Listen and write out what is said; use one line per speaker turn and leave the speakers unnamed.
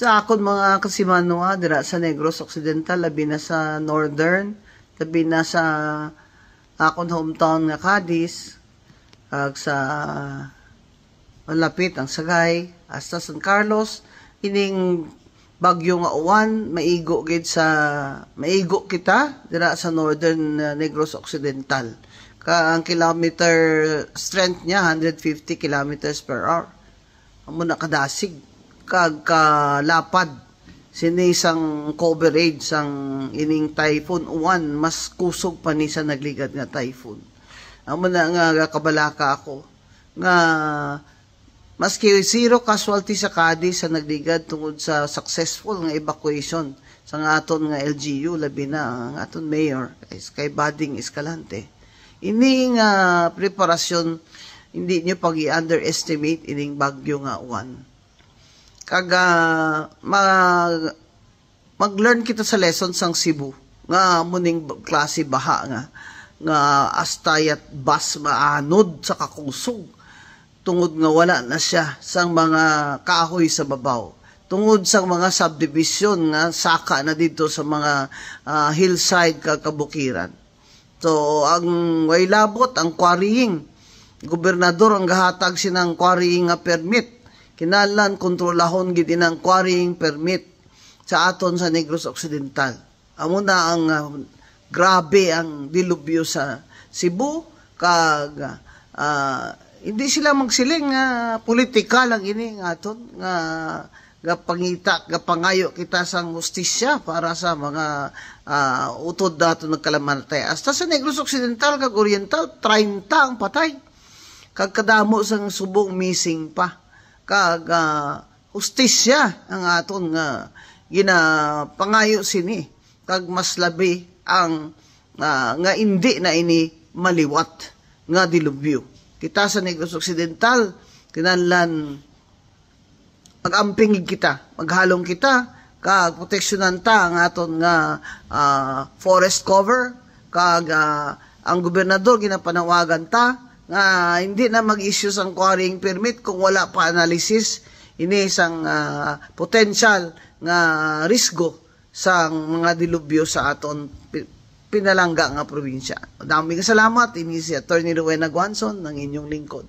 Sa akon mga kasimanwa, dira sa Negros Occidental, labi na sa Northern, labi na sa akon hometown nga Cadiz, ag sa malapit ang Sagay, hasta San Carlos, ining bagyo nga uwan, maigo kita dira sa Northern Negros Occidental. Ang kilometer strength niya 150 kilometers per hour. Amo na kadasig kag kalapad sini sang coverage sang ining typhoon uwan mas kusog pa ni sa nagligad nga typhoon. Amo na nga kabalaka ako nga maski zero casualty sa Cadiz sa nagligad tungod sa successful nga evacuation sa aton nga LGU labi na ang aton mayor kay Bading Escalante. Ini nga preparasyon hindi niyo pag-i-underestimate ining bagyo nga uwan. Kaga mag-learn kita sa lesson sang Cebu nga muning klase baha nga astayat bas maanod sa kakusog tungod nga wala na siya sang mga kahoy sa babaw, tungod sang mga subdivision nga saka na dito sa mga hillside kabukiran. So ang way labot ang quarrying, gobernador ang gahatag sinang quarrying nga permit, kinahanglan kontrolahon gid inang quarrying permit sa aton sa Negros Occidental. Amo na ang grabe ang dilubyo sa Cebu kag hindi sila magsiling nga politika lang ini nga aton nga pangita nga pangayo kita sang hustisya para sa mga utod dato nagkalamatay. Hasta sa Negros Occidental kag Oriental 30 ang patay. Kag kadamo sang subong missing pa. Kag hustisya ang aton nga ginapangayo sini kag mas labi ang nga hindi na ini maliwat nga dilubyo. Kita sa Negros Occidental kinahanglan mag-amping kita, maghalong kita kag proteksyonan ta ang aton nga forest cover kag ang gobernador ginapanawagan ta nga hindi na mag-issue sang quarrying permit kung wala pa analysis ini sang potential nga risgo sang mga dilubyo sa aton pinalangga nga probinsya. Daming salamat, ini si Attorney Rowena Guanzon ng inyong lingkod.